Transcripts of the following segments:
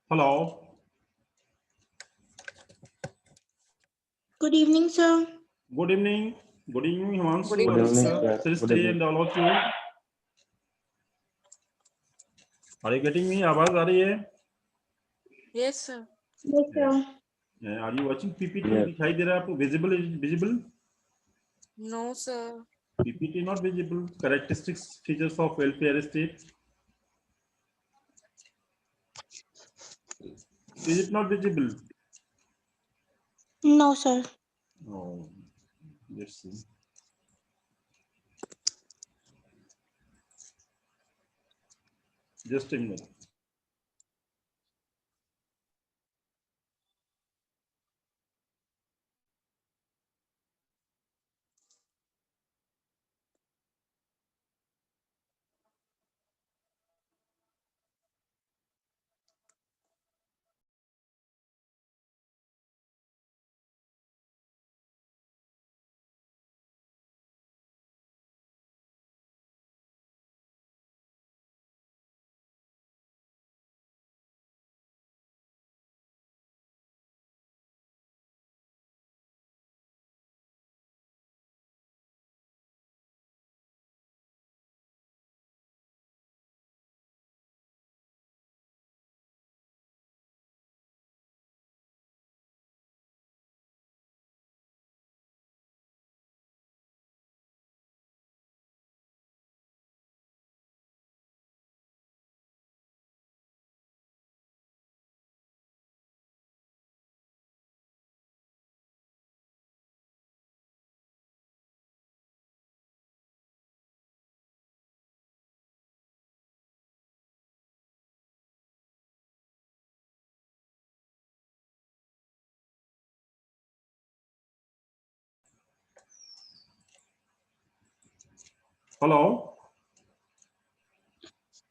Hello. Good evening, sir. Good evening. Good evening, Himanshu, Good evening, sir. Srishti, and all of you. Are you getting me? आवाज आ रही है? Yes, sir. Yes, sir. Are you watching PPT? Yes. दिखाई दे रहा है आपको? Visible is visible? No, sir. PPT not visible. Characteristics features of welfare state. Is it not visible? No, sir. Oh, let's see. Just a minute. Hello.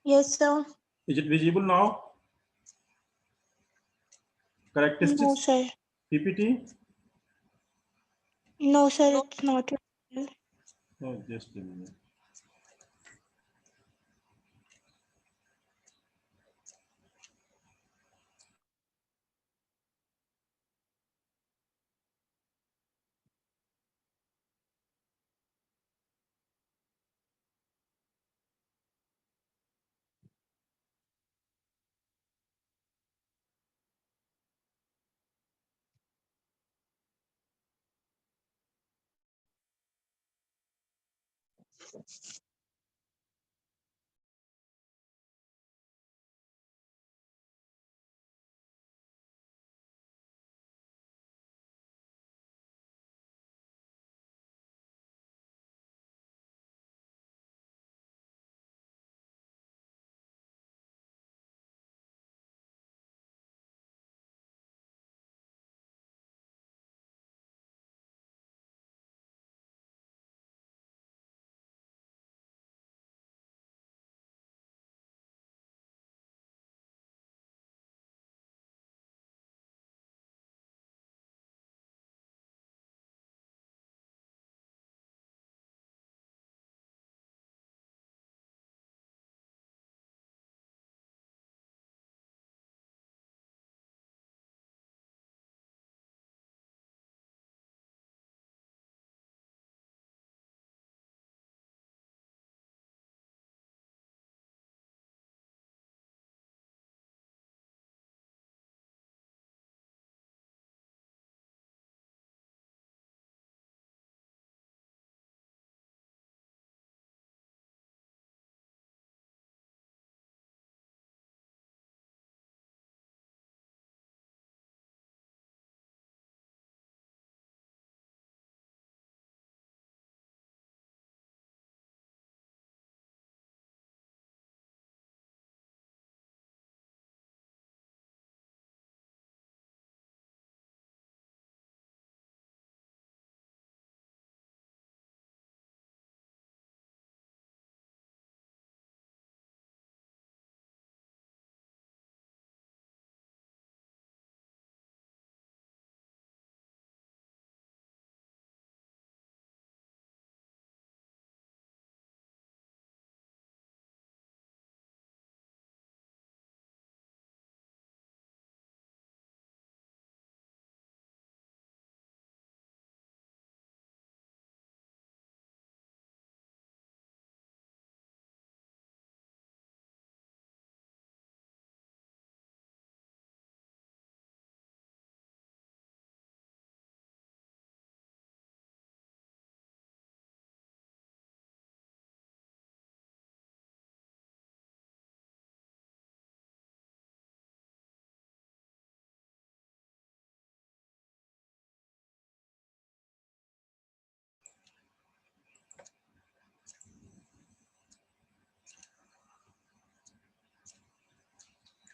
Yes, sir. Is it visible now? Characteristics. No, sir. PPT. No, sir. It's not. Oh, just a minute.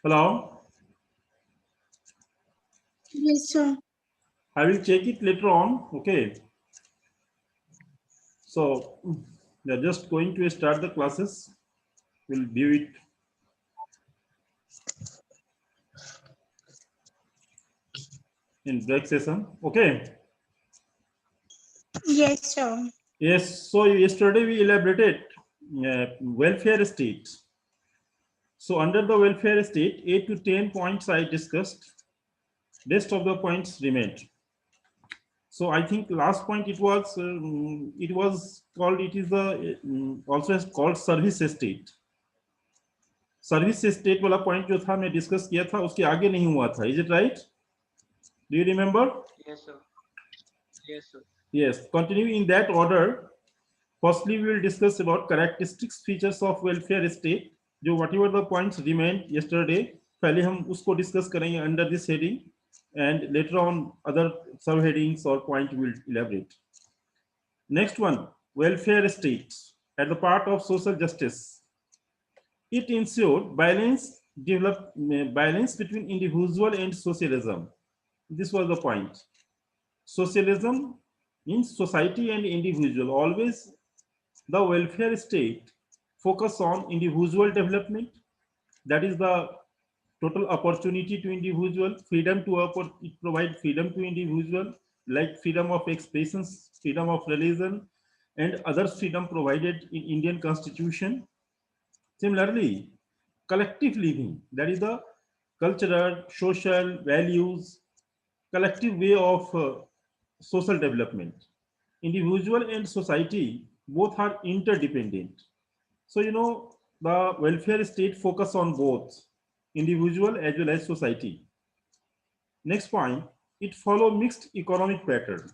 Hello. Yes, sir. I will check it later on. Okay. So we are just going to start the classes. We'll view it. In break session. Okay. Yes, sir. Yes. So yesterday we elaborated welfare state. So under the welfare state, 8 to 10 points I discussed. Rest of the points remained. So I think last point it was called, it is a also is called service state. Service state वाला point जो था मैं discuss किया था उसके आगे नहीं हुआ था. Is it right? Do you remember? Yes, sir. Yes, sir. Yes. Continue in that order. Firstly, we will discuss about characteristics, features of welfare state. जो whatever the points remained yesterday, पहले हम उसको डिस्कस करेंगे under this heading, and later on other subheadings or point will elaborate. Next one, welfare state at the part of social justice. It ensured balance between individual and socialism. This was the point. Socialism means society and individual. Always the welfare state focus on individual development. That is the total opportunity to individual, freedom to it provide freedom to individual, like freedom of expression, freedom of religion, and other freedom provided in Indian Constitution. Similarly, collective living, that is the cultural, social values, collective way of social development. Individual and society both are interdependent. So, the welfare state focus on both individual as well as society. Next point, it follow mixed economic pattern.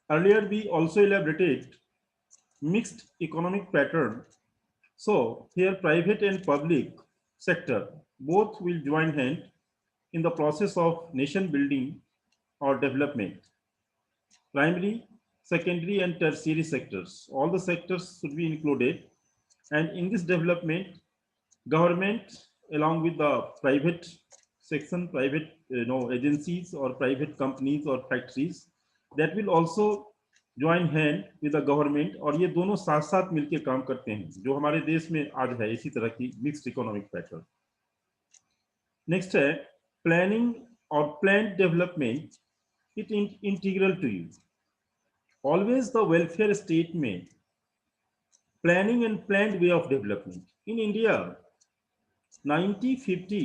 Earlier, we also elaborated mixed economic pattern. So here private and public sector both will join hand in the process of nation building or development. Primary, secondary and tertiary sectors, all the sectors should be included, and in this development, government along with the private section, private agencies or private companies or factories, that will also join hand with the government, और ये दोनों साथ साथ मिलकर काम करते हैं, जो हमारे देश में आज है इसी तरह की मिक्स्ड इकोनॉमिक पैटर्न. नेक्स्ट है प्लानिंग और planned development. It integral to you. Always the welfare state में planning and planned way of development. In India 1950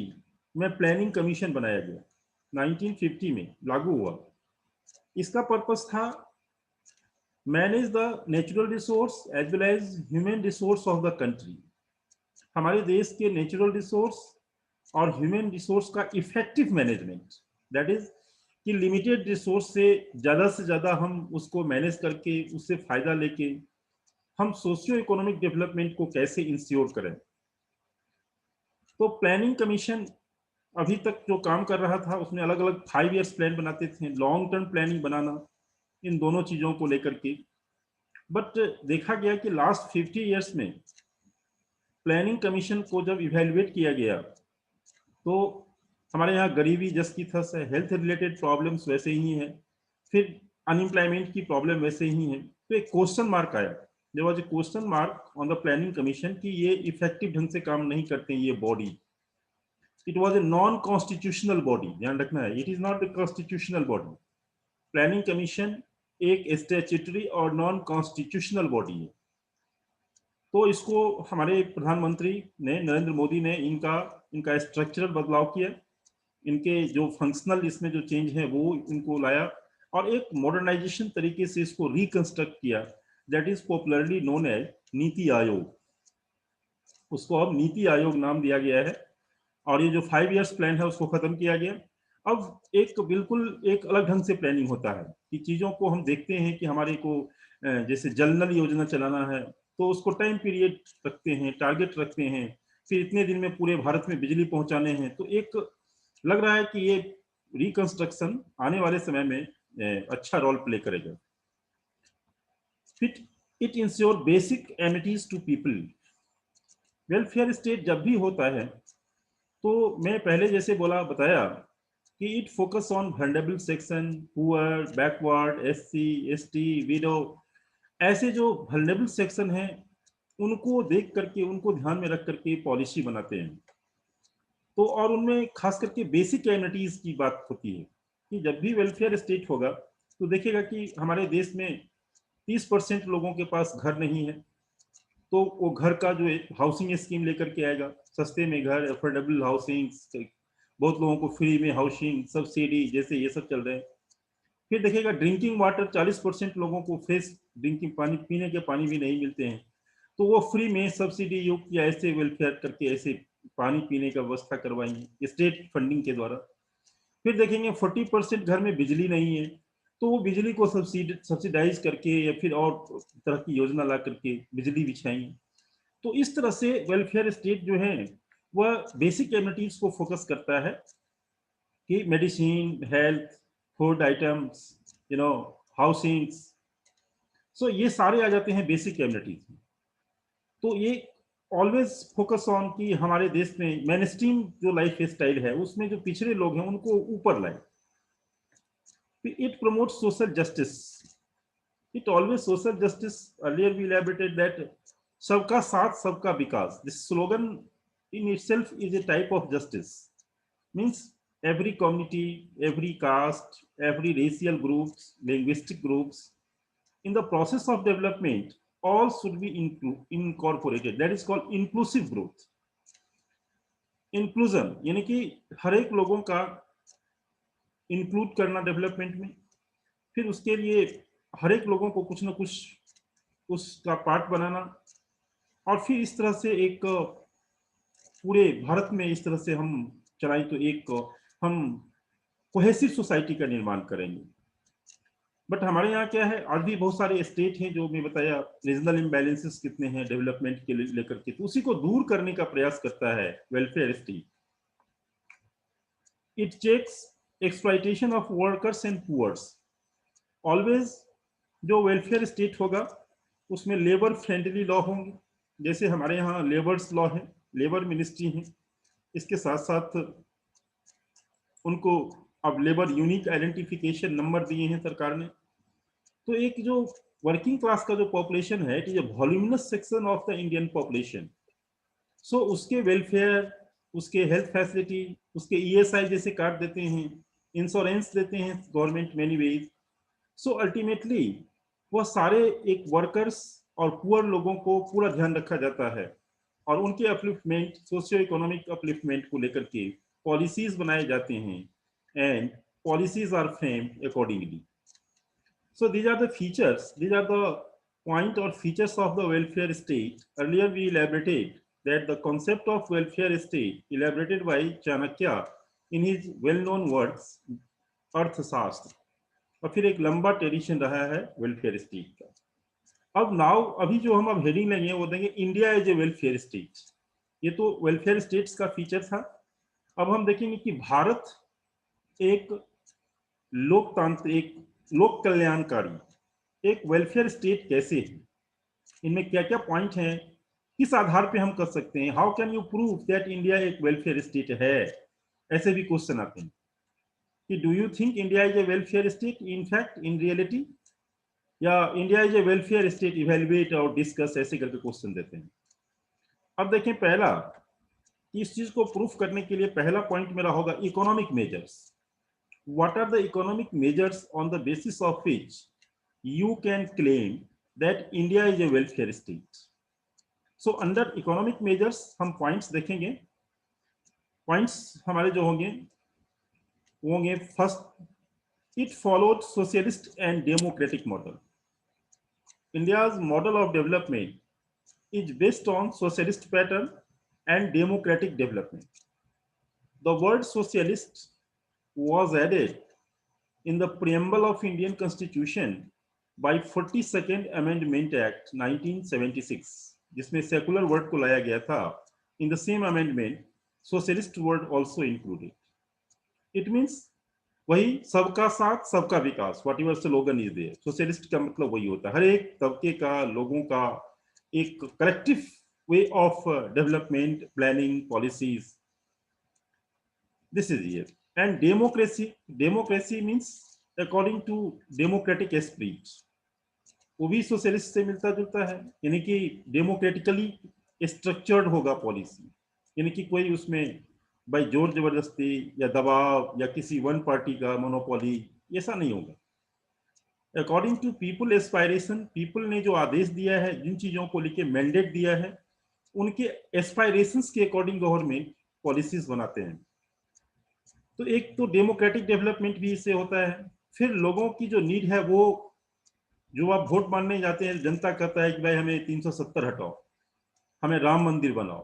में प्लानिंग कमीशन बनाया गया, 1950 में लागू हुआ. इसका पर्पस था manage the natural resource as well as human resource of the country. हमारे देश के नेचुरल रिसोर्स और ह्यूमन रिसोर्स का इफेक्टिव मैनेजमेंट, दैट इज कि लिमिटेड रिसोर्स से ज्यादा हम उसको मैनेज करके उससे फायदा लेके हम सोशियो इकोनॉमिक डेवलपमेंट को कैसे इंश्योर करें. तो प्लानिंग कमीशन अभी तक जो काम कर रहा था उसमें अलग अलग 5 इयर्स प्लान बनाते थे, लॉन्ग टर्म प्लानिंग बनाना, इन दोनों चीजों को लेकर के. बट देखा गया कि लास्ट 50 इयर्स में प्लानिंग कमीशन को जब इवैल्यूएट किया गया तो हमारे यहाँ गरीबी जस की थस है, हेल्थ रिलेटेड प्रॉब्लम्स वैसे ही हैं, फिर अनएम्प्लॉयमेंट की प्रॉब्लम वैसे ही है. तो एक क्वेश्चन मार्क आया, there was a question mark on the planning commission कि ये इफेक्टिव ढंग से काम नहीं करते ये body. It was a non constitutional body, ध्यान रखना है, it is not the constitutional body. Planning commission एक स्टैट्यूटरी और नॉन कॉन्स्टिट्यूशनल बॉडी है. तो इसको हमारे प्रधानमंत्री ने, नरेंद्र मोदी ने इनका स्ट्रक्चरल बदलाव किया, इनके जो फंक्शनल इसमें जो चेंज है वो इनको लाया और एक मॉडर्नाइजेशन तरीके से इसको रिकंस्ट्रक्ट किया, that is popularly known as NITI Aayog. उसको अब नीति आयोग नाम दिया गया है और ये जो 5 इयर्स प्लान है उसको खत्म किया गया. अब एक बिल्कुल एक अलग ढंग से प्लानिंग होता है कि चीजों को हम देखते हैं कि हमारे को जैसे जल नल योजना चलाना है तो उसको टाइम पीरियड रखते हैं, टारगेट रखते हैं, फिर इतने दिन में पूरे भारत में बिजली पहुंचाने हैं. तो एक लग रहा है कि ये रिकंस्ट्रक्शन आने वाले समय में अच्छा रोल प्ले करेगा. फिर it insure basic amenities to people. Welfare state जब भी होता है तो मैं पहले जैसे बताया कि it focus on vulnerable section, poor, backward, SC, ST, window, ऐसे जो वल्नरेबल सेक्शन हैं उनको देख करके, उनको ध्यान में रख करके पॉलिसी बनाते हैं। तो और उनमें खास करके बेसिक एमिनिटीज की बात होती है कि जब भी वेलफेयर स्टेट होगा तो देखिएगा कि हमारे देश में 30% लोगों के पास घर नहीं है, तो वो घर का जो हाउसिंग स्कीम लेकर के आएगा, सस्ते में घर, अफोर्डेबल हाउसिंग, बहुत लोगों को फ्री में हाउसिंग सब्सिडी, जैसे ये सब चल रहे हैं। फिर देखिएगा ड्रिंकिंग वाटर, 40% लोगों को फ्रेश ड्रिंकिंग पानी, पीने के पानी भी नहीं मिलते हैं, तो वो फ्री में सब्सिडी युक्त या ऐसे वेलफेयर करके ऐसे पानी पीने का व्यवस्था करवाएंगे स्टेट फंडिंग के द्वारा। फिर देखेंगे 40% घर में बिजली नहीं है, तो वो बिजली को सब्सिडाइज करके या फिर और तरह की योजना ला करके बिजली बिछाएंगे। तो इस तरह से वेलफेयर स्टेट जो है वह बेसिक एमिनिटीज को फोकस करता है कि medicine, health, food items, housing, so ये सारे आ जाते हैं बेसिक एमिनिटीज में। तो ये ऑलवेज फोकस ऑन कि हमारे देश में मेनस्ट्रीम जो लाइफ स्टाइल है उसमें जो पिछड़े लोग हैं उनको ऊपर लाए। It promote social justice, it always social justice. Earlier we elaborated that सबका साथ सबका विकास, this slogan in itself is a type of justice, means every community, every caste, every racial groups, linguistic groups, in the process of development all should be incorporated, that is called inclusive growth। Inclusion यानी कि हर एक लोगों का include करना development में, फिर उसके लिए हर एक लोगों को कुछ ना कुछ उसका पार्ट बनाना, और फिर इस तरह से एक पूरे भारत में इस तरह से हम चलाएं तो एक हम कोहेसिव सोसाइटी का निर्माण करेंगे। बट हमारे यहाँ क्या है, आज भी बहुत सारे स्टेट हैं जो मैं बताया रीजनल इम्बैलेंसेस कितने हैं डेवलपमेंट के लेकर के, तो उसी को दूर करने का प्रयास करता है welfare state. It checks exploitation of workers and poors. Always जो वेलफेयर स्टेट होगा उसमें लेबर फ्रेंडली लॉ होंगे, जैसे हमारे यहाँ लेबर्स लॉ है, लेबर मिनिस्ट्री है, इसके साथ साथ उनको अब लेबर यूनिक आइडेंटिफिकेशन नंबर दिए हैं सरकार ने। तो एक जो वर्किंग क्लास का जो पॉपुलेशन है, it is a voluminous section of the Indian population, so उसके वेलफेयर, उसके हेल्थ फैसिलिटी, उसके ईएसआई जैसे कार्ड देते हैं, इंश्योरेंस देते हैं government many ways. So ultimately वह सारे एक वर्कर्स और पुअर लोगों को पूरा ध्यान रखा जाता है, और उनके अपलिफ्टमेंट, सोशियो इकोनॉमिक अपलिफ्टमेंट को लेकर के पॉलिसीज बनाए जाते हैं, and policies are framed accordingly. So these are the features, these are the point or features of the welfare state. Earlier we elaborated that the concept of welfare state elaborated by Chanakya in his well-known works अर्थशास्त्र, और फिर एक लंबा tradition रहा है welfare state का। अब now अभी जो हम अब हेडिंग लेंगे वो देंगे India as a welfare state. ये तो वेलफेयर स्टेट्स का फीचर था। अब हम देखेंगे कि भारत एक लोकतांत्रिक, लोक कल्याणकारी एक वेलफेयर स्टेट कैसे है, इनमें क्या क्या पॉइंट हैं, किस आधार पे हम कर सकते हैं, how can you prove that India एक वेलफेयर स्टेट है, ऐसे भी क्वेश्चन आते हैं कि do you think India is a welfare state in fact in reality, या India is a welfare state evaluate और डिस्कस, ऐसे करके क्वेश्चन देते हैं। अब देखें पहला, इस चीज को प्रूफ करने के लिए पहला पॉइंट मेरा होगा economic measures. What are the economic measures on the basis of which you can claim that India is a welfare state? So under economic measures हम points देखेंगे। points हमारे जो होंगे वो होंगे, first, it followed socialist and democratic model. India's model of development is based on socialist pattern and democratic development. The word socialist was added in the preamble of Indian Constitution by 42nd Amendment Act 1976, जिसमें secular word को लाया गया था। In the same amendment, socialist word also included. It means वही सबका साथ सबका विकास, whatever slogan is there, socialist का मतलब वही होता है, हर एक तबके का, लोगों का एक collective way of development, planning, policies, This is here. And democracy means according to democratic spirit. वो भी सोशलिस्ट से मिलता जुलता है, यानी कि डेमोक्रेटिकली स्ट्रक्चर्ड होगा पॉलिसी, यानी कि कोई उसमें बाय जोर जबरदस्ती या दबाव या किसी वन पार्टी का मोनोपोली ऐसा नहीं होगा। According to people aspiration, people ने जो आदेश दिया है, जिन चीजों को लेके मैंडेट दिया है, उनके एस्पायरेशंस के अकॉर्डिंग गवर्नमेंट पॉलिसीज बनाते हैं। तो एक तो डेमोक्रेटिक डेवलपमेंट भी इससे होता है। फिर लोगों की जो नीड है, वो जो आप वोट मांगने जाते हैं, जनता कहता है कि भाई हमें 370 हटाओ, हमें राम मंदिर बनाओ,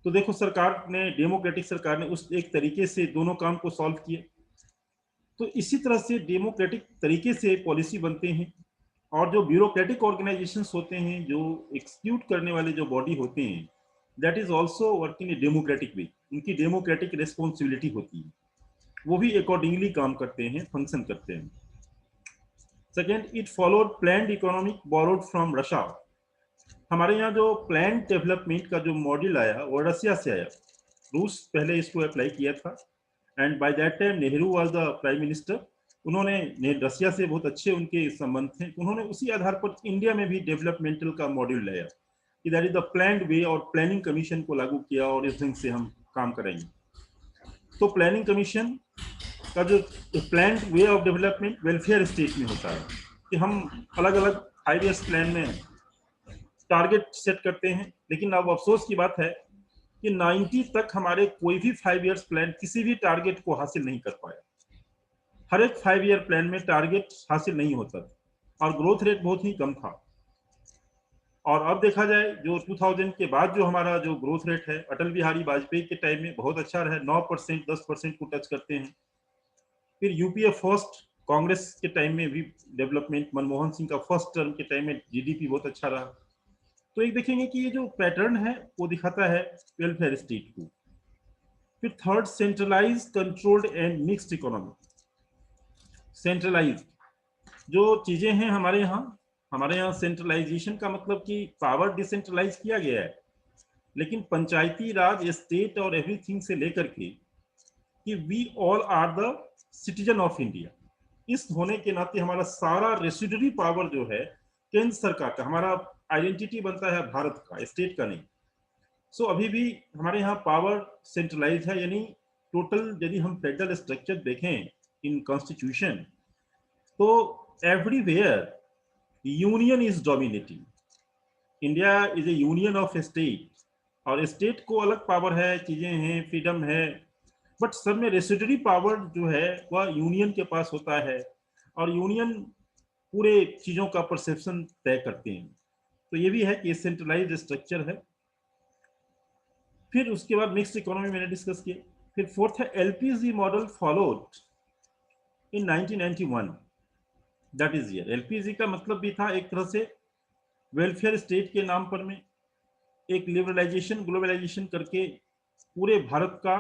तो देखो सरकार ने, डेमोक्रेटिक सरकार ने उस एक तरीके से दोनों काम को सॉल्व किए। तो इसी तरह से डेमोक्रेटिक तरीके से पॉलिसी बनते हैं। और जो ब्यूरोक्रेटिक ऑर्गेनाइजेशंस होते हैं, जो एक्सिक्यूट करने वाले जो बॉडी होते हैं, that is also working in democratic वे, उनकी डेमोक्रेटिक रिस्पॉन्सिबिलिटी होती है, वो भी अकॉर्डिंगली काम करते हैं, फंक्शन करते हैं। Second, it followed planned economic borrowed from Russia. हमारे यहाँ जो प्लान डेवलपमेंट का जो मॉडल आया वो रशिया से आया, रूस पहले इसको अप्लाई किया था। And by that time Nehru was the prime minister. उन्होंने रशिया से बहुत अच्छे उनके संबंध थे, उन्होंने उसी आधार पर इंडिया में भी डेवलपमेंटल का मॉड्यूल लाया कि दैट इज द प्लान्ड वे, और प्लानिंग कमीशन को लागू किया और इस ढंग से हम काम करेंगे। तो प्लानिंग कमीशन का जो planned way of development welfare state में होता है कि हम अलग अलग 5 ईयर्स प्लान में टारगेट सेट करते हैं। लेकिन अब अफसोस की बात है कि 90 तक हमारे कोई भी 5 ईयर्स प्लान किसी भी टारगेट को हासिल नहीं कर पाया। हर एक 5 ईयर प्लान में टारगेट हासिल नहीं होता और ग्रोथ रेट बहुत ही कम था। और अब देखा जाए जो 2000 के बाद जो हमारा जो ग्रोथ रेट है, अटल बिहारी वाजपेयी के टाइम में बहुत अच्छा रहा, 9%, 10% को टच करते हैं। फिर यूपीए फर्स्ट कांग्रेस के टाइम में भी डेवलपमेंट, मनमोहन सिंह का फर्स्ट टर्म के टाइम में जीडीपी बहुत अच्छा रहा। तो एक देखेंगे कि ये जो पैटर्न है वो दिखाता है वेलफेयर स्टेट को। फिर third, centralize, controlled and mixed economy. Centralize जो चीजें हैं हमारे यहाँ सेंट्रलाइजेशन का मतलब कि पावर डिसेंट्रलाइज किया गया है, लेकिन पंचायती राज, स्टेट और एवरीथिंग से लेकर के कि we all are the citizen of India, इस होने के नाते हमारा सारा रेसिडुअरी पावर जो है केंद्र सरकार का, हमारा आइडेंटिटी बनता है भारत का, स्टेट का नहीं। सो अभी भी हमारे यहाँ पावर सेंट्रलाइज है, यानी टोटल यदि हम फेडरल स्ट्रक्चर देखें इन कॉन्स्टिट्यूशन, तो everywhere union is dominating. India is A union of state, और स्टेट को अलग पावर है, चीजें हैं, फ्रीडम है, बट सब में रेसिडुअरी पावर जो है वह यूनियन के पास होता है, और यूनियन पूरे चीजों का परसेप्शन तय करते हैं। तो ये भी है कि सेंट्रलाइज्ड स्ट्रक्चर है। फिर उसके बाद मिक्स्ड इकोनॉमी मैंने डिस्कस किया। फिर फोर्थ है LPG model followed in 1991, that is year. LPG का मतलब भी था एक तरह से वेलफेयर स्टेट के नाम पर में एक लिबरलाइजेशन, ग्लोबलाइजेशन करके पूरे भारत का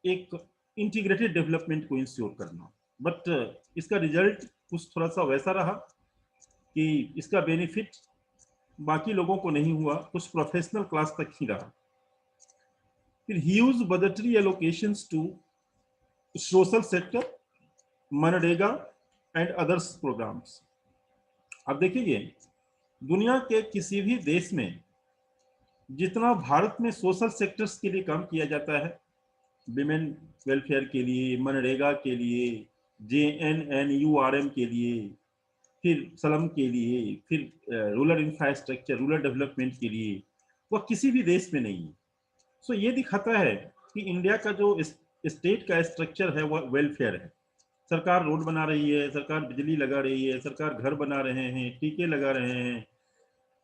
एक इंटीग्रेटेड डेवलपमेंट को इंश्योर करना। बट इसका रिजल्ट कुछ थोड़ा सा वैसा रहा कि इसका बेनिफिट बाकी लोगों को नहीं हुआ, कुछ प्रोफेशनल क्लास तक ही रहा। फिर huge budgetary allocations to social sector, MNREGA and others programs. अब देखिए दुनिया के किसी भी देश में जितना भारत में सोशल सेक्टर्स के लिए काम किया जाता है, विमेन वेलफेयर के लिए, मनरेगा के लिए, JNNURM के लिए, फिर स्लम के लिए, फिर रूरल इंफ्रास्ट्रक्चर, रूरल डेवलपमेंट के लिए, वह किसी भी देश में नहीं है। सो ये दिखाता है कि इंडिया का जो स्टेट का स्ट्रक्चर है वह वेलफेयर है। सरकार रोड बना रही है, सरकार बिजली लगा रही है, सरकार घर बना रहे हैं, टीके लगा रहे हैं,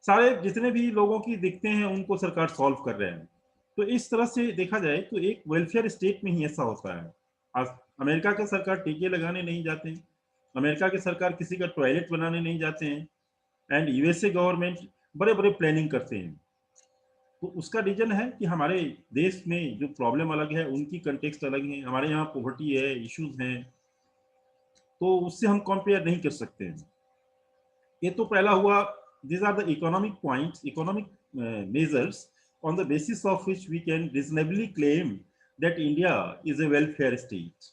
सारे जितने भी लोगों की दिखते हैं उनको सरकार सॉल्व कर रहे हैं। तो इस तरह से देखा जाए तो एक वेलफेयर स्टेट में ही ऐसा होता है। आज अमेरिका के सरकार टीके लगाने नहीं जाते हैं, अमेरिका के सरकार किसी का टॉयलेट बनाने नहीं जाते हैं, एंड यूएसए गवर्नमेंट बड़े बड़े प्लानिंग करते हैं। तो उसका रीजन है कि हमारे देश में जो प्रॉब्लम अलग है, उनकी कंटेक्स्ट अलग है, हमारे यहाँ पॉवर्टी है, इश्यूज हैं, तो उससे हम कंपेयर नहीं कर सकते हैं। ये तो पहला हुआ। These are the economic points, economic measures on the basis of which we can reasonably claim that India is a welfare state.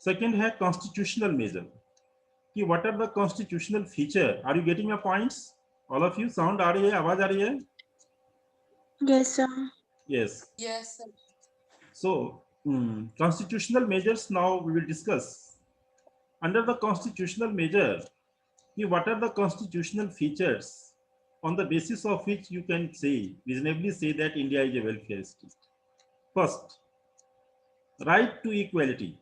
Second है constitutional measure, कि what are the constitutional feature? Are you getting my points? All of you, sound आ रही है, आवाज आ रही है? Yes, sir. Yes. Yes, sir. So constitutional measures now we will discuss. Under the constitutional measure, what are the constitutional features on the basis of which you can say, reasonably say that India is a welfare state? First, right to equality.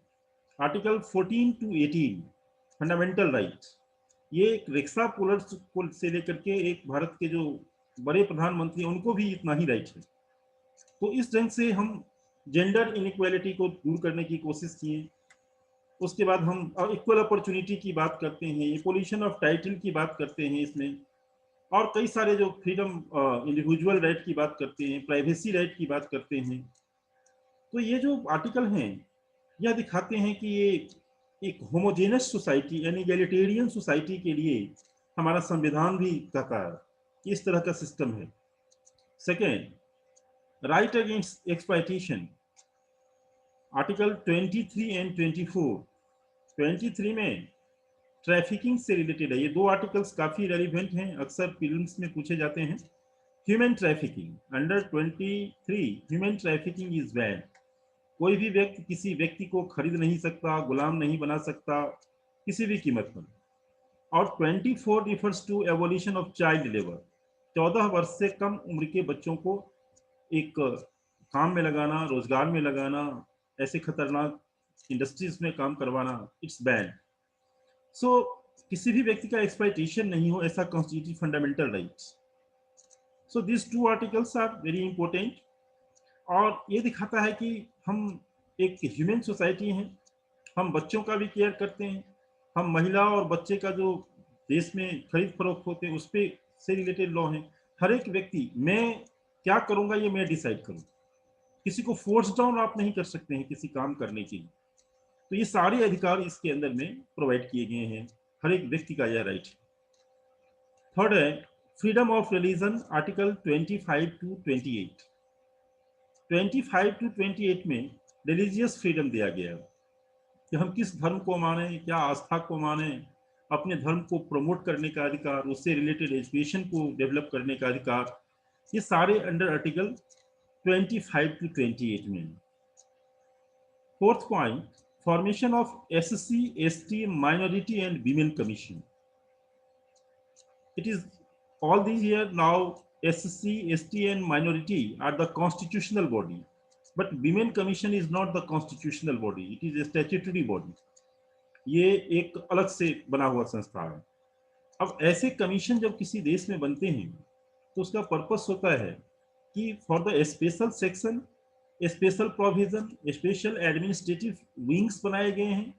Article 14 to 18, fundamental right. ये एक rickshaw puller से लेकर के एक भारत के जो बड़े प्रधानमंत्री हैं उनको भी इतना ही राइट है. तो इस ढंग से हम जेंडर इनइक्वालिटी को दूर करने की कोशिश किए. उसके बाद हम इक्वल अपॉर्चुनिटी की बात करते हैं, एबोलिशन ऑफ टाइटल की बात करते हैं इसमें, और कई सारे जो फ्रीडम इंडिविजुअल राइट की बात करते हैं, प्राइवेसी राइट की बात करते हैं. तो ये जो आर्टिकल हैं यह दिखाते हैं कि ये एक होमोजेनस सोसाइटी यानी एगलिटेरियन सोसाइटी के लिए हमारा संविधान भी कहता है कि इस तरह का सिस्टम है. Second, right against exploitation. Article 23 and 24. 23 में ट्रैफिकिंग से रिलेटेड है. ये दो आर्टिकल्स काफी रेलिवेंट हैं, अक्सर फिल्म्स में पूछे जाते हैं. Human trafficking. Under 23 human trafficking is ban. कोई भी व्यक्ति किसी व्यक्ति को खरीद नहीं सकता, गुलाम नहीं बना सकता किसी भी कीमत पर. और 24 refers to abolition of child labour. 14 वर्ष से कम उम्र के बच्चों को एक काम में लगाना, रोजगार में लगाना, ऐसे खतरनाक इंडस्ट्रीज में काम करवाना, इट्स बैन. सो किसी भी व्यक्ति का एक्सप्लॉयटेशन नहीं हो, ऐसा constitutive fundamental rights. So this two articles are very important. और ये दिखाता है कि हम एक ह्यूमन सोसाइटी हैं, हम बच्चों का भी केयर करते हैं, हम महिला और बच्चे का जो देश में खरीद फरोख्त होते हैं उस पर से रिलेटेड लॉ हैं. हर एक व्यक्ति मैं क्या करूंगा ये मैं डिसाइड करूँ. किसी को फोर्स डाउन आप नहीं कर सकते हैं किसी काम करने के लिए. तो ये सारे अधिकार इसके अंदर में प्रोवाइड किए गए हैं, हर एक व्यक्ति का यह राइट है. थर्ड है freedom of religion. Article 25 to 28. 25 to 28 में रिलीजियस फ्रीडम दिया गया है कि हम किस धर्म को माने, क्या आस्था को माने, अपने धर्म को प्रमोट करने का अधिकार, उससे रिलेटेड एजुकेशन को डेवलप करने का अधिकार, ये सारे अंडर आर्टिकल 25 टू 28 में. Fourth point, formation of SC, ST, minority and women commission. It is all these here now SC, ST and minority are the constitutional body, but women commission is not the constitutional body, it is a statutory body. ये एक अलग से बना हुआ संस्था है. अब ऐसे कमीशन जब किसी देश में बनते हैं तो उसका पर्पस होता है कि for the special section, special provision, special administrative wings बनाए गए हैं.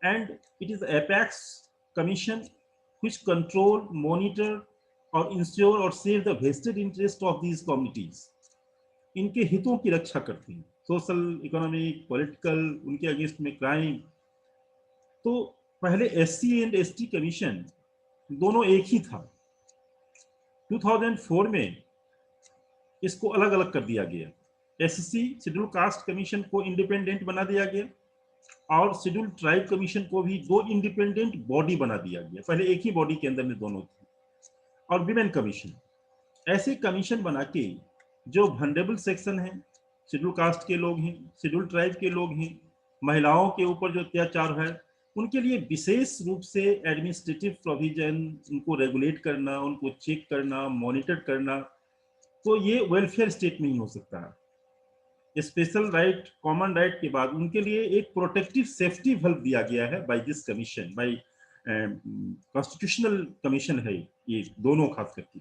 And it is apex commission which control, monitor और इंश्योर और save the vested interest of these communities. इनके हितों की रक्षा करती हैं, सोशल, इकोनॉमिक, पॉलिटिकल, उनके अगेंस्ट में क्राइम. तो पहले SC एंड ST कमीशन दोनों एक ही था. 2004 में इसको अलग अलग कर दिया गया. SC शेड्यूल कास्ट कमीशन को इंडिपेंडेंट बना दिया गया और शेड्यूल ट्राइब कमीशन को भी दो इंडिपेंडेंट बॉडी बना दिया गया. पहले एक ही बॉडी के अंदर में दोनों थे. और विमेन कमीशन, ऐसे कमीशन बना के जो वल्नरेबल सेक्शन है, शेड्यूल कास्ट के लोग हैं, शेड्यूल ट्राइब के लोग हैं, महिलाओं के ऊपर जो अत्याचार है उनके लिए विशेष रूप से एडमिनिस्ट्रेटिव प्रोविजन, उनको रेगुलेट करना, उनको चेक करना, मॉनिटर करना. तो ये वेलफेयर स्टेट में ही हो सकता है. स्पेशल राइट, कॉमन राइट के बाद उनके लिए एक प्रोटेक्टिव सेफ्टी वल्व दिया गया है by this commission, by constitutional commission है ये दोनों खास करके.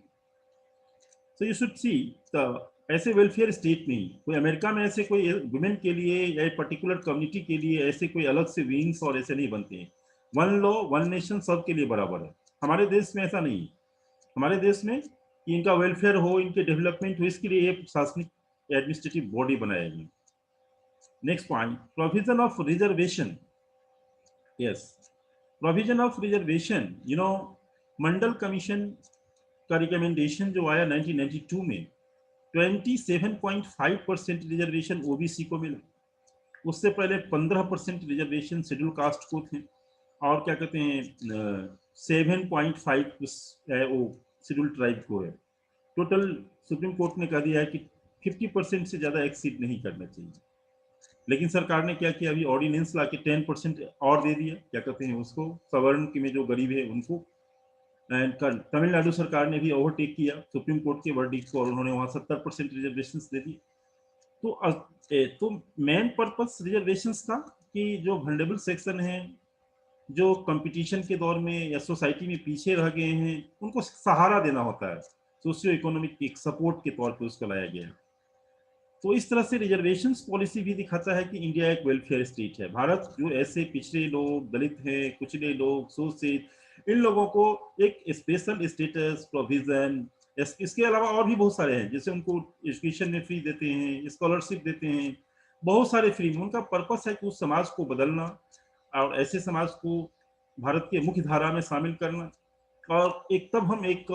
सो यू शुड सी ऐसे वेलफेयर स्टेट में कोई अमेरिका में ऐसे कोई वुमेन के लिए या पर्टिकुलर कम्युनिटी के लिए ऐसे कोई अलग से विंग्स और ऐसे नहीं बनते हैं. वन लॉ वन नेशन सब के लिए बराबर है. हमारे देश में ऐसा नहीं है. हमारे देश में कि इनका वेलफेयर हो, इनके डेवलपमेंट हो, इसके लिए एक शासनिक एडमिनिस्ट्रेटिव बॉडी बनाया गया. Next point, provision of reservation. Yes, provision of reservation. You know Mandal commission का रिकमेंडेशन जो आया 1992 में, 27.5% रिजर्वेशन ओबीसी को मिला। उससे पहले 15% रिजर्वेशन शेड्यूल कास्ट को थे, और क्या कहते हैं 7.5 वो शेड्यूल ट्राइब को है। टोटल सुप्रीम कोर्ट ने कह दिया है कि 50% से ज्यादा एक्सीड नहीं करना चाहिए। लेकिन सरकार ने क्या किया, अभी ऑर्डिनेंस ला के 10% और दे दिया, क्या कहते हैं उसको, सवर्ण के में जो गरीब है उनको। तमिलनाडु सरकार ने भी ओवरटेक किया सुप्रीम कोर्ट के वर्डिक्ट को, और उन्होंने वहां 70% रिजर्वेशन दे दिए। तो मेन पर्पस रिजर्वेशंस का कि जो वल्नरेबल सेक्शन है, जो कंपटीशन के दौर में या सोसाइटी में पीछे रह गए हैं, उनको सहारा देना होता है, सोशियो इकोनॉमिक एक सपोर्ट के तौर पे उसको लाया गया है। तो इस तरह से रिजर्वेशंस पॉलिसी भी दिखाता है कि इंडिया एक वेलफेयर स्टेट है। भारत जो ऐसे पिछड़े लोग, दलित हैं, कुचले लोग, शोषित, इन लोगों को एक स्पेशल स्टेटस प्रोविजन, इसके अलावा और भी बहुत सारे हैं, जैसे उनको एजुकेशन में फ्री देते हैं, स्कॉलरशिप देते हैं, बहुत सारे फ्री। उनका पर्पस है कि उस समाज को बदलना और ऐसे समाज को भारत के मुख्य धारा में शामिल करना, और एक तब हम एक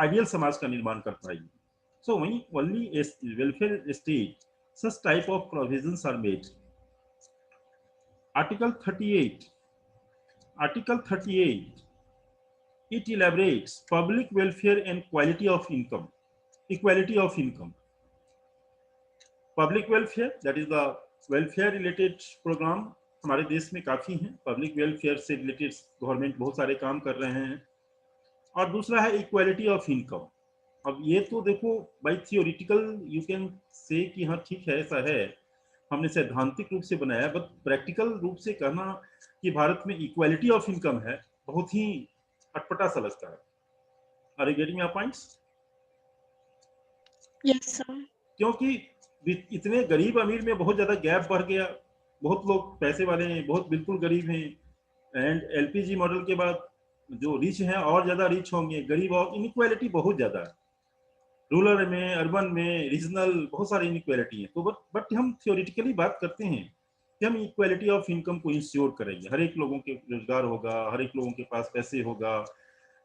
आइडियल समाज का निर्माण कर पाएंगे। So when only a welfare state, such type of provisions are made. Article 38. Article 38. It elaborates public welfare and quality of income. Equality of income. Public welfare, that is the welfare related program, हमारे देश में काफी हैं। Public welfare से related government बहुत सारे काम कर रहे हैं। और दूसरा है इक्वालिटी ऑफ इनकम। अब ये तो देखो by theoretical you can say कि हाँ ठीक है, ऐसा है, हमने सैद्धांतिक रूप से बनाया, बट प्रैक्टिकल रूप से कहना कि भारत में इक्वालिटी ऑफ इनकम है, बहुत ही अटपटा सा लगता है। Are you getting my points? Yes, sir. क्योंकि इतने गरीब अमीर में बहुत ज्यादा गैप बढ़ गया, बहुत लोग पैसे वाले हैं, बहुत बिल्कुल गरीब हैं, एंड एलपीजी मॉडल के बाद जो रिच हैं और ज्यादा रिच होंगे, गरीब, और इनइक्वालिटी बहुत ज्यादा है। रूरल में, अर्बन में, रीजनल, बहुत सारी इनइक्वालिटी है। तो बट हम थियोरिटिकली बात करते हैं कि हम इक्वालिटी ऑफ इनकम को इंश्योर करेंगे, हर एक लोगों के रोजगार होगा, हर एक लोगों के पास पैसे होगा।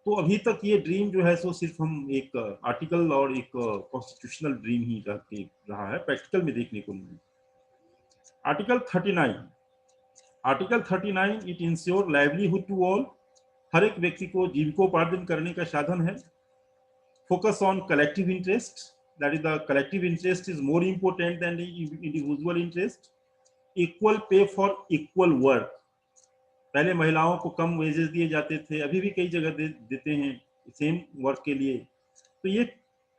तो अभी तक ये ड्रीम जो है सो सिर्फ हम एक आर्टिकल और एक कॉन्स्टिट्यूशनल ड्रीम ही रहा है, प्रैक्टिकल में देखने को नहीं। Article 39। Article 39 it ensure livelihood to all, हर एक व्यक्ति को जीविकोपार्जन करने का साधन है। Focus on collective interest, that is the collective interest is more important than the individual interest. Equal pay for equal work, पहले महिलाओं को कम वेजेस दिए जाते थे, अभी भी कई जगह देते हैं सेम वर्क के लिए। तो ये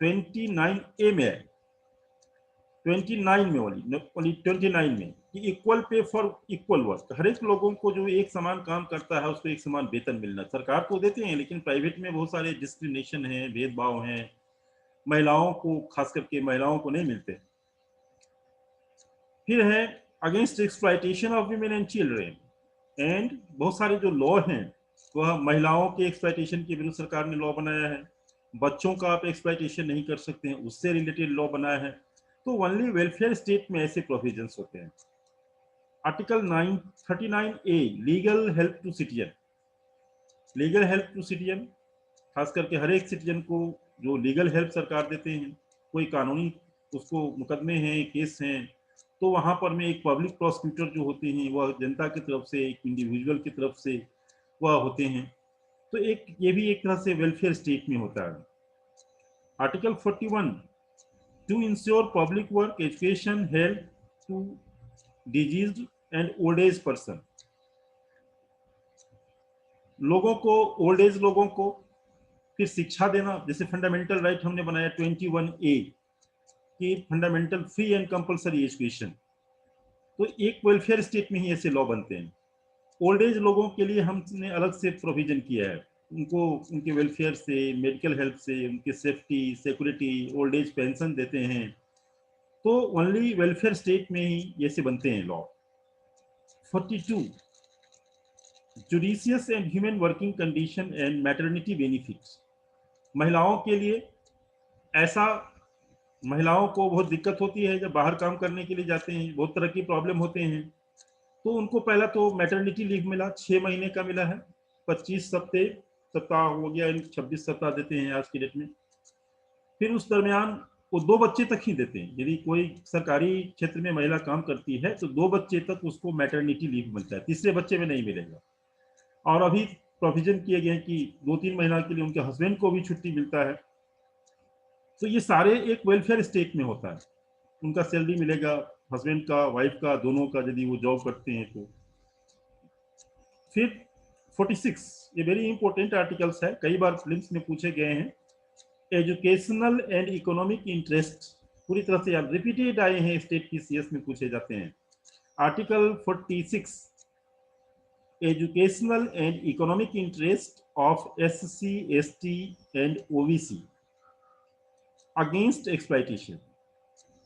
29A में है, 29 में ओनली 29 में कि equal pay for equal work, हर एक लोगों को जो एक समान काम करता है उसको एक समान वेतन मिलना। सरकार को देते हैं, लेकिन प्राइवेट में बहुत सारे डिस्क्रिमिनेशन है, भेदभाव हैं, महिलाओं को, खास करके महिलाओं को नहीं मिलते। फिर है against exploitation of women and children, and बहुत सारे जो लॉ हैं वह महिलाओं के एक्सप्लॉयटेशन के विरुद्ध सरकार ने लॉ बनाया है। बच्चों का आप एक्सप्लॉयटेशन नहीं कर सकते हैं, उससे रिलेटेड लॉ बनाया है। तो ओनली वेलफेयर स्टेट में ऐसे प्रोविजंस होते हैं। Article 39A legal help to citizen. Legal help to citizen, खास करके हर एक सिटीजन को जो लीगल हेल्प सरकार देते हैं, कोई कानूनी उसको मुकदमे हैं, केस हैं, तो वहां पर में एक पब्लिक प्रोसिक्यूटर जो होते हैं वह जनता की तरफ से, एक इंडिविजुअल की तरफ से वह होते हैं। तो एक ये भी एक तरह से वेलफेयर स्टेट में होता है। Article 41 to ensure public work, education, help to diseased and old age person, लोगों को, ओल्ड एज लोगों को फिर शिक्षा देना, जैसे फंडामेंटल राइट हमने बनाया 21A कि fundamental free and compulsory education. तो एक वेलफेयर स्टेट में ही ऐसे लॉ बनते हैं। ओल्ड एज लोगों के लिए हमने अलग से प्रोविजन किया है, उनको उनके वेलफेयर से, मेडिकल हेल्प से, उनके safety, security, old age pension देते हैं। तो ओनली वेलफेयर स्टेट में ही ये से बनते हैं law. 42 judicious and human working condition and maternity benefits, महिलाओं के लिए ऐसा, महिलाओं को बहुत दिक्कत होती है जब बाहर काम करने के लिए जाते हैं, बहुत तरह की प्रॉब्लम होते हैं। तो उनको पहला तो मैटरनिटी लीव मिला, 6 महीने का मिला है, 25 सप्ताह हो गया, 26 सप्ताह देते हैं आज की डेट में। फिर उस दरमियान वो 2 बच्चे तक ही देते हैं। यदि कोई सरकारी क्षेत्र में महिला काम करती है तो 2 बच्चे तक उसको मैटरनिटी लीव मिलता है, तीसरे बच्चे में नहीं मिलेगा। और अभी प्रोविजन किए गए हैं कि 2-3 महीना के लिए उनके हस्बैंड को भी छुट्टी मिलता है। तो ये सारे एक वेलफेयर स्टेट में होता है। उनका सैलरी मिलेगा, हस्बैंड का, वाइफ का, दोनों का, यदि वो जॉब करते हैं तो। फिर 46 ये वेरी इंपॉर्टेंट आर्टिकल्स है, कई बार फिल्म्स में पूछे गए हैं। एजुकेशनल एंड इकोनॉमिक इंटरेस्ट पूरी तरह से आप रिपीटेड आए हैं, स्टेट की सीएस में पूछे जाते हैं। Article 46 educational and economic interest of SC ST and OBC against exploitation.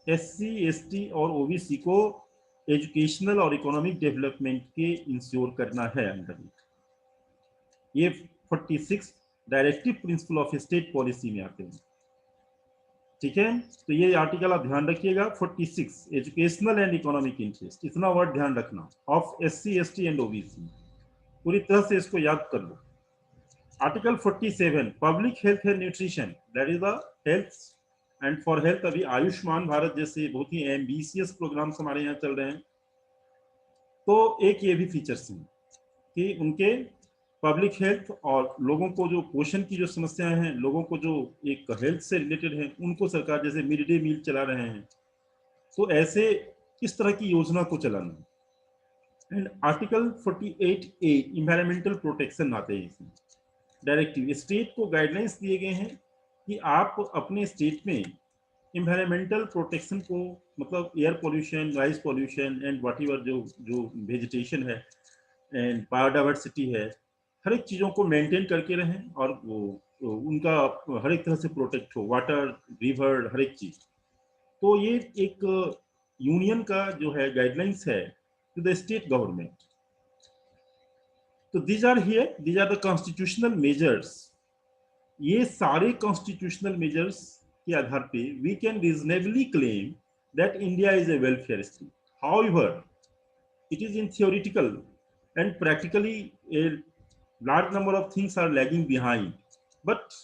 SC ST और OBC को एजुकेशनल और इकोनॉमिक डेवलपमेंट के इंश्योर करना है अंडर इट। ये 46 directive principle of state policy में आते हैं। ठीक है, तो ये आर्टिकल आप ध्यान रखिएगा। 46 एजुकेशनल एंड इकोनॉमिक इंटरेस्ट, इतना वर्ड ध्यान रखना, of SC ST and OBC, पूरी तरह से इसको याद कर लो। Article 47 public health and nutrition, that is the health and for health. अभी आयुष्मान भारत जैसे बहुत ही एम्बिशियस प्रोग्राम्स हमारे यहाँ चल रहे हैं, तो एक ये भी फीचर्स हैं कि उनके पब्लिक हेल्थ और लोगों को जो पोषण की जो समस्याएं हैं, लोगों को जो एक हेल्थ से रिलेटेड है, उनको सरकार जैसे मिड डे मील चला रहे हैं, तो ऐसे इस तरह की योजना को चलाना। And article 48A environmental protection आते हैं इसमें। डायरेक्टिव स्टेट को गाइडलाइंस दिए गए हैं कि आप अपने स्टेट में इन्वायरमेंटल प्रोटेक्शन को, मतलब air pollution, noise pollution and whatever जो वेजिटेशन है एंड बायोडाइवर्सिटी है, हर एक चीज़ों को मेंटेन करके रहें और वो उनका हर एक तरह से प्रोटेक्ट हो, वाटर, रिवर, हर एक चीज़। तो ये एक यूनियन का जो है गाइडलाइंस है टू द स्टेट गवर्नमेंट। तो these are the constitutional measures. ये सारे कॉन्स्टिट्यूशनल मेजर्स के आधार पे we can reasonably claim that India is a welfare state. However it is in theoretical and practically a large number of things are lagging behind, but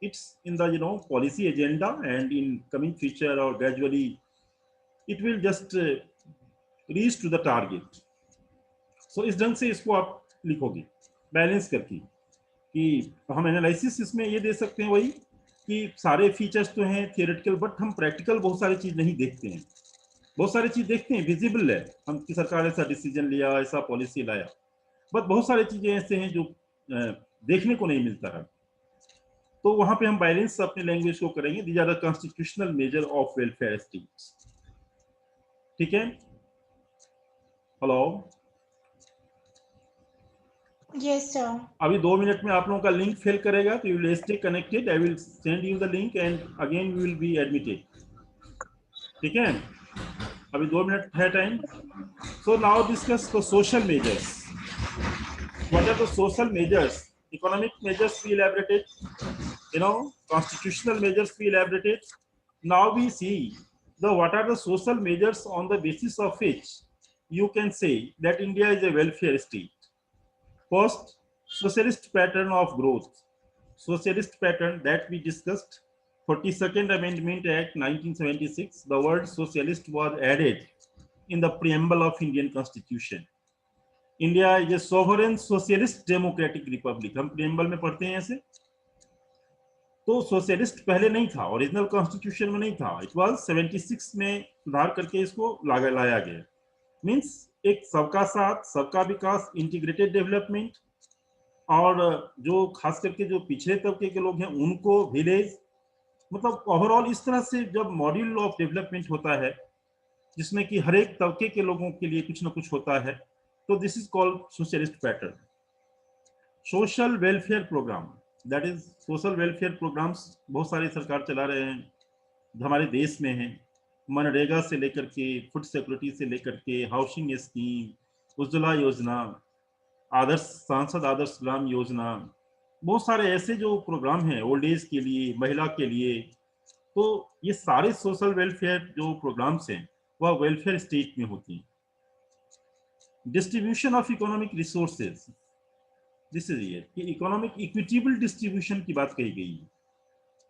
it's in the policy agenda, and in coming future or gradually it will just reach to the target. So इस ढंग से इसको आप लिखोगे balance करके कि हम analysis इसमें ये दे सकते हैं वही कि सारे फीचर्स तो हैं थियोरेटिकल, बट हम प्रैक्टिकल बहुत सारी चीज नहीं देखते हैं। बहुत सारी चीज देखते हैं, विजिबल है, हम की सरकार ऐसा डिसीजन लिया, ऐसा पॉलिसी लाया, बट बहुत सारी चीजें ऐसे हैं जो देखने को नहीं मिलता है। तो वहां पे हम बैलेंस अपने लैंग्वेज को करेंगे। These are the constitutional measure of welfare states. ठीक है, हेलो, Yes, sir. अभी 2 मिनट में आप लोगों का लिंक फेल करेगा, तो you will stay connected, I will send you the link and again you will be admitted. ठीक है, अभी 2 मिनट है time. So now discuss the social measures. What are the social measures? Economic measures we elaborated, constitutional measures we elaborated. Now we see what are the social measures on the basis of which you can say that India is a welfare state. First, socialist pattern of growth. Socialist pattern that we discussed. 42nd Amendment Act 1976, the word socialist was added in the preamble of Indian Constitution. India is a sovereign socialist democratic republic. हम preamble में पढ़ते हैं ऐसे। तो socialist पहले नहीं था, original constitution में नहीं था। इट वाज 76 में सुधार करके इसको लाया गया। मींस एक सबका साथ, सबका विकास, इंटीग्रेटेड डेवलपमेंट, और जो खास करके जो पिछड़े तबके के लोग हैं उनको, विलेज, मतलब ओवरऑल इस तरह से जब मॉड्यूल ऑफ डेवलपमेंट होता है जिसमें कि हर एक तबके के लोगों के लिए कुछ ना कुछ होता है, तो this is called socialist pattern. Social welfare program, that is social welfare programs बहुत सारे सरकार चला रहे हैं, हमारे देश में हैं। मनरेगा से लेकर के, फूड सिक्योरिटी से लेकर के, हाउसिंग स्कीम, उज्ज्वला योजना, आदर्श सांसद आदर्श ग्राम योजना, बहुत सारे ऐसे जो प्रोग्राम हैं ओल्ड एज के लिए, महिला के लिए। तो ये सारे सोशल वेलफेयर जो प्रोग्राम्स हैं वह वेलफेयर स्टेट में होती हैं। Distribution of economic resources, this is ये कि इकोनॉमिक इक्विटेबल डिस्ट्रीब्यूशन की बात कही गई है।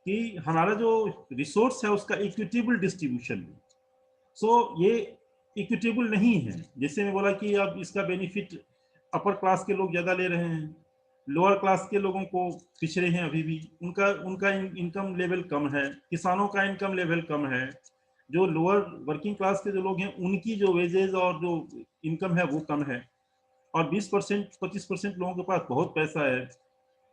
कि हमारा जो रिसोर्स है उसका इक्विटेबल डिस्ट्रीब्यूशन है। सो ये इक्विटेबल नहीं है। जैसे मैं बोला कि अब इसका बेनिफिट अपर क्लास के लोग ज्यादा ले रहे हैं, लोअर क्लास के लोगों को पिछड़े हैं अभी भी, उनका उनका इनकम लेवल कम है, किसानों का इनकम लेवल कम है, जो लोअर वर्किंग क्लास के जो लोग हैं उनकी जो वेजेस और जो इनकम है वो कम है, और 20% 25% लोगों के पास बहुत पैसा है।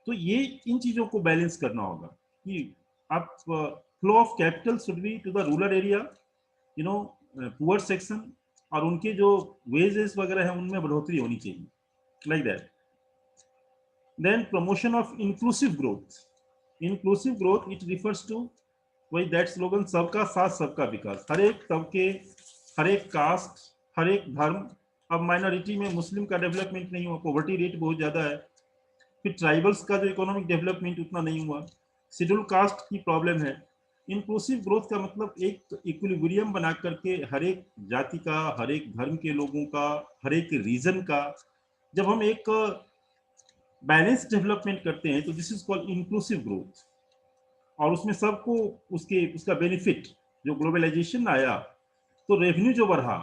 तो ये इन चीजों को बैलेंस करना होगा कि आप flow of capital should be to the rural area, you know, poor section, और उनके जो वेजेस वगैरह है उनमें बढ़ोतरी होनी चाहिए, like that. Then promotion of inclusive growth. Inclusive growth it refers to वही दैट स्लोगन, सबका साथ सबका विकास। हर एक तबके, हर एक कास्ट, हर एक धर्म, अब माइनॉरिटी में मुस्लिम का डेवलपमेंट नहीं हुआ, पॉवर्टी रेट बहुत ज्यादा है, फिर ट्राइबल्स का जो इकोनॉमिक डेवलपमेंट उतना नहीं हुआ, शेड्यूल कास्ट की प्रॉब्लम है। इंक्लूसिव ग्रोथ का मतलब एक इक्विलिब्रियम बना करके हर एक जाति का, हर एक धर्म के लोगों का, हर एक रीजन का जब हम एक बैलेंस डेवलपमेंट करते हैं तो this is called inclusive growth. और उसमें सबको उसका बेनिफिट, जो ग्लोबलाइजेशन आया तो रेवेन्यू जो बढ़ा,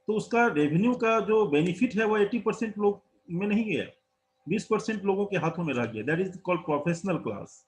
तो उसका रेवेन्यू का जो बेनिफिट है वो 80% लोग में नहीं गया, 20% लोगों के हाथों में रह गया। That is called professional class.